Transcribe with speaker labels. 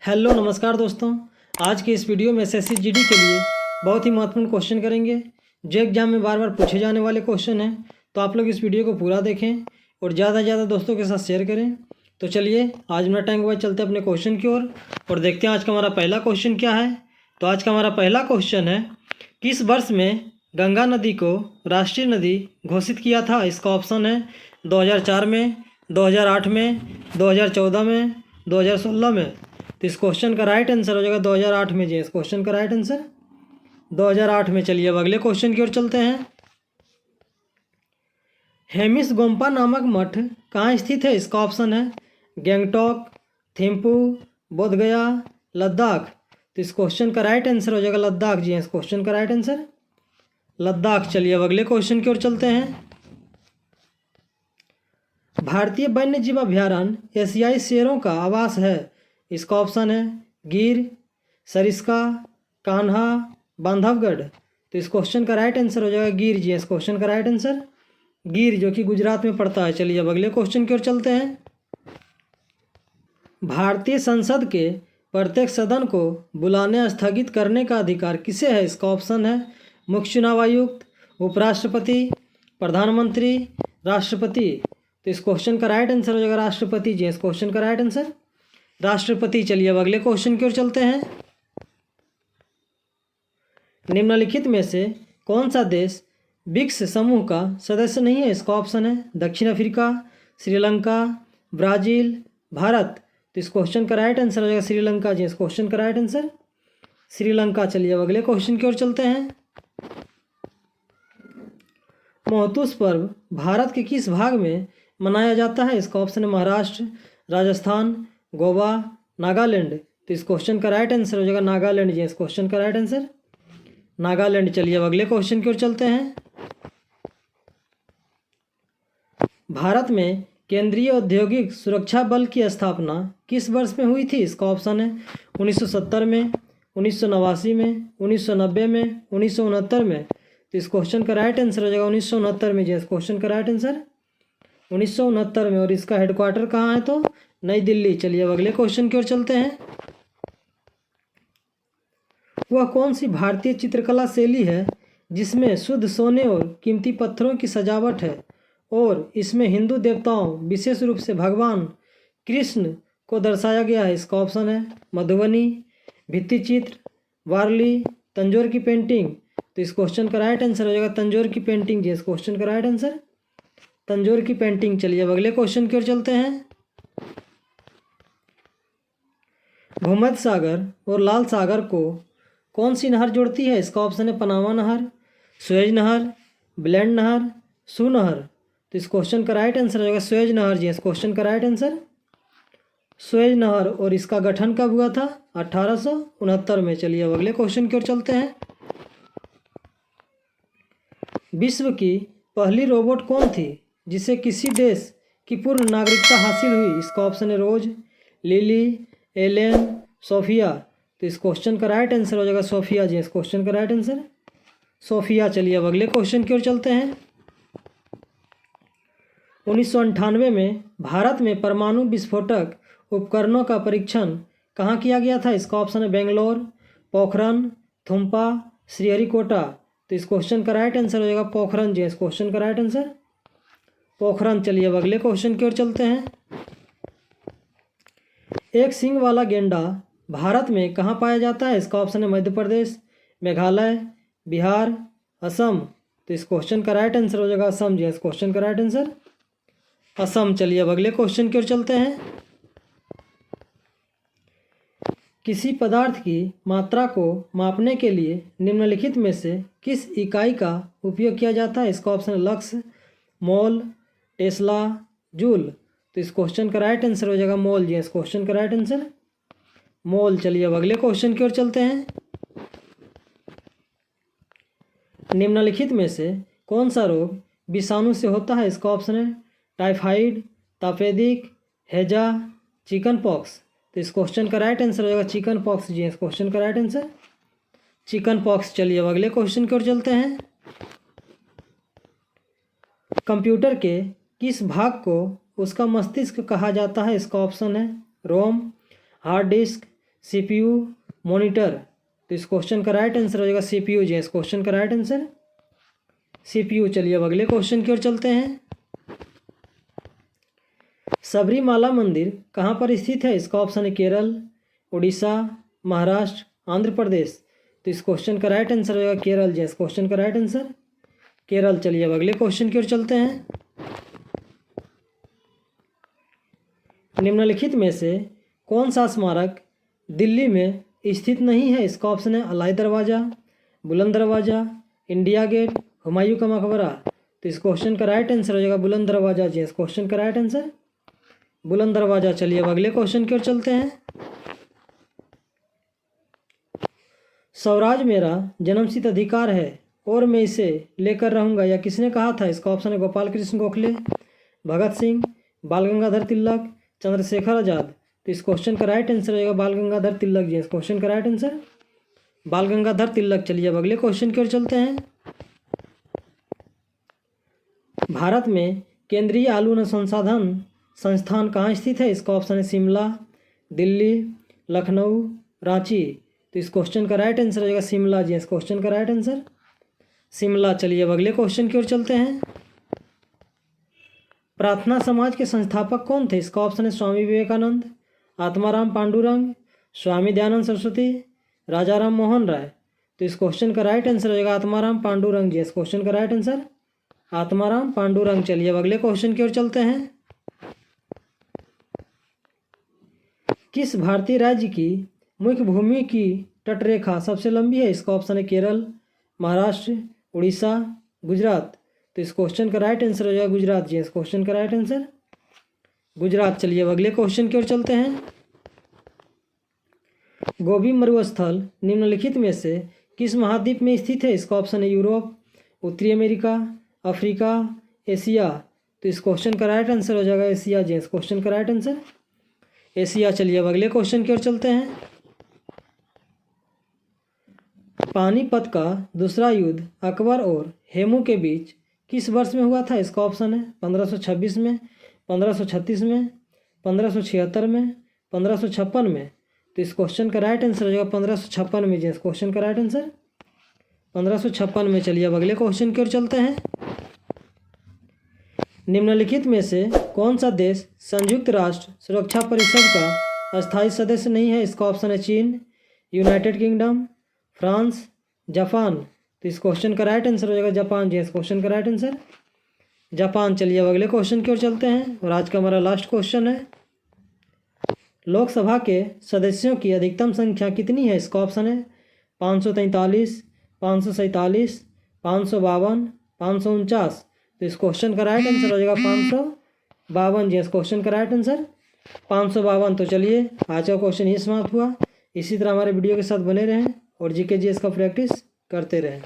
Speaker 1: Hello नमस्कार दोस्तों। आज के इस वीडियो में एसएससी जीडी के लिए बहुत ही महत्वपूर्ण क्वेश्चन करेंगे जो एग्जाम में बार बार पूछे जाने वाले क्वेश्चन हैं। तो आप लोग इस वीडियो को पूरा देखें और ज़्यादा से ज़्यादा दोस्तों के साथ शेयर करें। तो चलिए आज बिना टाइम गवाए चलते हैं अपने क्वेश्चन की ओर और देखते हैं आज का हमारा पहला क्वेश्चन क्या है। तो आज का हमारा पहला क्वेश्चन है, किस वर्ष में गंगा नदी को राष्ट्रीय नदी घोषित किया था। इसका ऑप्शन है 2004 में, 2008 में, 2014 में, 2016 में। तो इस क्वेश्चन का राइट आंसर हो जाएगा 2008 में। जी इस क्वेश्चन का राइट आंसर 2008 में। चलिए अब अगले क्वेश्चन की ओर चलते हैं। हेमिस गोम्पा नामक मठ कहाँ स्थित है। इसका ऑप्शन है गैंगटॉक, थिम्पू, बोधगया, लद्दाख। तो इस क्वेश्चन का राइट आंसर हो जाएगा लद्दाख। जी इस क्वेश्चन का राइट आंसर लद्दाख। चलिए अब अगले क्वेश्चन की ओर चलते हैं। भारतीय वन्य जीव अभ्यारण्य एशियाई शेरों का आवास है। इसका ऑप्शन है गिर, सरिस्का, कान्हा, बांधवगढ़। तो इस क्वेश्चन का राइट आंसर हो जाएगा गिर। जी इस क्वेश्चन का राइट आंसर गिर, जो कि गुजरात में पड़ता है। चलिए अब अगले क्वेश्चन की ओर चलते हैं। भारतीय संसद के प्रत्येक सदन को बुलाने या स्थगित करने का अधिकार किसे है। इसका ऑप्शन है मुख्य चुनाव आयुक्त, उपराष्ट्रपति, प्रधानमंत्री, राष्ट्रपति। तो इस क्वेश्चन का राइट आंसर हो जाएगा राष्ट्रपति। जी इस क्वेश्चन का राइट आंसर राष्ट्रपति। चलिए अब अगले क्वेश्चन की ओर चलते हैं। निम्नलिखित में से कौन सा देश ब्रिक्स समूह का सदस्य नहीं है। इसका ऑप्शन है दक्षिण अफ्रीका, श्रीलंका, ब्राज़ील, भारत। तो इस क्वेश्चन का राइट आंसर हो जाएगा श्रीलंका। जी इस क्वेश्चन का राइट आंसर श्रीलंका। चलिए अब अगले क्वेश्चन की ओर चलते हैं। मोहतुस पर्व भारत के किस भाग में मनाया जाता है। इसका ऑप्शन है महाराष्ट्र, राजस्थान, गोवा, नागालैंड। तो इस क्वेश्चन का राइट आंसर हो जाएगा नागालैंड। जी इस क्वेश्चन का राइट आंसर नागालैंड। चलिए अब अगले क्वेश्चन की ओर चलते हैं। भारत में केंद्रीय औद्योगिक सुरक्षा बल की स्थापना किस वर्ष में हुई थी। इसका ऑप्शन है 1970 में, 1989 में, 1990 में, 1969 में। तो इस क्वेश्चन का राइट आंसर हो जाएगा 1969 में। जी इस क्वेश्चन का राइट आंसर 1969 में। और इसका हेडक्वार्टर कहाँ है तो नई दिल्ली। चलिए अब अगले क्वेश्चन की ओर चलते हैं। वह कौन सी भारतीय चित्रकला शैली है जिसमें शुद्ध सोने और कीमती पत्थरों की सजावट है और इसमें हिंदू देवताओं विशेष रूप से भगवान कृष्ण को दर्शाया गया है। इसका ऑप्शन है मधुबनी, भित्ति चित्र, वारली, तंजौर की पेंटिंग। तो इस क्वेश्चन का राइट आंसर हो जाएगा तंजौर की पेंटिंग। जी इस क्वेश्चन का राइट आंसर तंजौर की पेंटिंग। चलिए अब अगले क्वेश्चन की ओर चलते हैं। भूमध्य सागर और लाल सागर को कौन सी नहर जोड़ती है। इसका ऑप्शन है पनामा नहर, सुएज नहर, ब्लेंड नहर, सू नहर। तो इस क्वेश्चन का राइट आंसर हो जाएगा सुएज नहर। जी इस क्वेश्चन का राइट आंसर सुएज नहर। और इसका गठन कब हुआ था 1869 में। चलिए अब अगले क्वेश्चन की ओर चलते हैं। विश्व की पहली रोबोट कौन थी जिसे किसी देश की पूर्ण नागरिकता हासिल हुई। इसका ऑप्शन है रोज, लिली, एलेन, सोफिया। तो इस क्वेश्चन का राइट आंसर हो जाएगा सोफिया। जी इस क्वेश्चन का राइट आंसर सोफिया। चलिए अब अगले क्वेश्चन की ओर चलते हैं। 1998 में भारत में परमाणु विस्फोटक उपकरणों का परीक्षण कहाँ किया गया था। इसका ऑप्शन है बेंगलोर, पोखरन, थुम्पा, श्रीहरिकोटा। तो इस क्वेश्चन का राइट आंसर हो जाएगा पोखरन। जी इस क्वेश्चन का राइट आंसर पोखरन। चलिए अब अगले क्वेश्चन की ओर चलते हैं। एक सींग वाला गेंडा भारत में कहाँ पाया जाता है। इसका ऑप्शन है मध्य प्रदेश, मेघालय, बिहार, असम। तो इस क्वेश्चन का राइट आंसर हो जाएगा असम। जी इस क्वेश्चन का राइट आंसर असम। चलिए अब अगले क्वेश्चन की ओर चलते हैं। किसी पदार्थ की मात्रा को मापने के लिए निम्नलिखित में से किस इकाई का उपयोग किया जाता है। इसका ऑप्शन है लक्स, मोल, टेस्ला, जूल। तो इस क्वेश्चन का राइट आंसर हो जाएगा मोल। जी इस क्वेश्चन का राइट आंसर मोल। चलिए अब अगले क्वेश्चन की ओर चलते हैं। निम्नलिखित में से कौन सा रोग विषाणु से होता है। इसका ऑप्शन है टाइफाइड, तपेदिक, हैजा, चिकन पॉक्स। तो इस क्वेश्चन का राइट आंसर हो जाएगा चिकन पॉक्स। जी इस क्वेश्चन का राइट आंसर चिकन पॉक्स। चलिए अब अगले क्वेश्चन की ओर चलते हैं। कंप्यूटर के किस भाग को उसका मस्तिष्क कहा जाता है। इसका ऑप्शन है रोम, हार्ड डिस्क, CPU मॉनिटर। तो इस क्वेश्चन का राइट आंसर हो जाएगा CPU जी, इस क्वेश्चन का राइट आंसर CPU। चलिए अब अगले क्वेश्चन की ओर चलते हैं। सबरीमाला मंदिर कहाँ पर स्थित है? इसका ऑप्शन है केरल, उड़ीसा, महाराष्ट्र, आंध्र प्रदेश। तो इस क्वेश्चन का राइट आंसर हो जाएगा केरल जी, इस क्वेश्चन का राइट आंसर केरल। चलिए अब अगले क्वेश्चन की ओर चलते हैं। निम्नलिखित में से कौन सा स्मारक दिल्ली में स्थित नहीं है? इसका ऑप्शन है अलाई दरवाज़ा, बुलंद दरवाज़ा, इंडिया गेट, हुमायूं का मकबरा। तो इस क्वेश्चन का राइट आंसर हो जाएगा बुलंद दरवाज़ा जी, इस क्वेश्चन का राइट आंसर बुलंद दरवाज़ा। चलिए अब अगले क्वेश्चन की ओर चलते हैं। स्वराज मेरा जन्मसिद्ध अधिकार है और मैं इसे लेकर रहूँगा, या किसने कहा था? इसका ऑप्शन है गोपाल कृष्ण गोखले, भगत सिंह, बाल गंगाधर तिलक, चंद्रशेखर आज़ाद। तो इस क्वेश्चन का राइट आंसर हो जाएगा बाल गंगाधर तिलक जी, इस क्वेश्चन का राइट आंसर बाल गंगाधर तिलक। चलिए अब अगले क्वेश्चन की ओर चलते हैं। भारत में केंद्रीय आलू अनुसंधान संस्थान कहाँ स्थित है? इसका ऑप्शन है शिमला, दिल्ली, लखनऊ, रांची। तो इस क्वेश्चन का राइट आंसर हो जाएगा शिमला जी, इस क्वेश्चन का राइट आंसर शिमला। चलिए अब अगले क्वेश्चन की ओर चलते हैं। प्रार्थना समाज के संस्थापक कौन थे? इसका ऑप्शन है स्वामी विवेकानंद, आत्माराम पांडुरंग, स्वामी दयानंद सरस्वती, राजा राम मोहन राय। तो इस क्वेश्चन का राइट आंसर हो जाएगा आत्माराम पांडुरंग जी, इस क्वेश्चन का राइट आंसर आत्माराम पांडुरंग। चलिए अब अगले क्वेश्चन की ओर चलते हैं। किस भारतीय राज्य की मुख्य भूमि की तटरेखा सबसे लंबी है? इसका ऑप्शन है केरल, महाराष्ट्र, उड़ीसा, गुजरात। तो इस क्वेश्चन का राइट आंसर हो जाएगा गुजरात जी, इस क्वेश्चन का राइट आंसर गुजरात। चलिए अब अगले क्वेश्चन की ओर चलते हैं। गोबी मरुस्थल निम्नलिखित में से किस महाद्वीप में स्थित है? इसका ऑप्शन है यूरोप, उत्तरी अमेरिका, अफ्रीका, एशिया। तो इस क्वेश्चन का राइट आंसर हो जाएगा एशिया जी, इस क्वेश्चन का राइट आंसर एशिया। चलिए अब अगले क्वेश्चन की ओर चलते हैं। पानीपत का दूसरा युद्ध अकबर और हेमू के बीच किस वर्ष में हुआ था? इसका ऑप्शन है 1526 में, 1536 में, 1576 में, 1556 में। तो इस क्वेश्चन का राइट आंसर हो जाएगा 1556 में जी, इस क्वेश्चन का राइट आंसर 1556 में। चलिए अब अगले क्वेश्चन की ओर चलते हैं। निम्नलिखित में से कौन सा देश संयुक्त राष्ट्र सुरक्षा परिषद का अस्थायी सदस्य नहीं है? इसका ऑप्शन है चीन, यूनाइटेड किंगडम, फ्रांस, जापान। तो इस क्वेश्चन का राइट आंसर हो जाएगा जापान जी, इस क्वेश्चन का राइट आंसर जापान। चलिए अब अगले क्वेश्चन की ओर चलते हैं और आज का हमारा लास्ट क्वेश्चन है। लोकसभा के सदस्यों की अधिकतम संख्या कितनी है? इसका ऑप्शन है 543, 547, 552, 549। तो इस क्वेश्चन का राइट आंसर हो जाएगा 552 जी, इस क्वेश्चन का राइट आंसर 552। तो चलिए आज का क्वेश्चन ये समाप्त हुआ। इसी तरह हमारे वीडियो के साथ बने रहें और जीके जीएस का प्रैक्टिस करते रहें।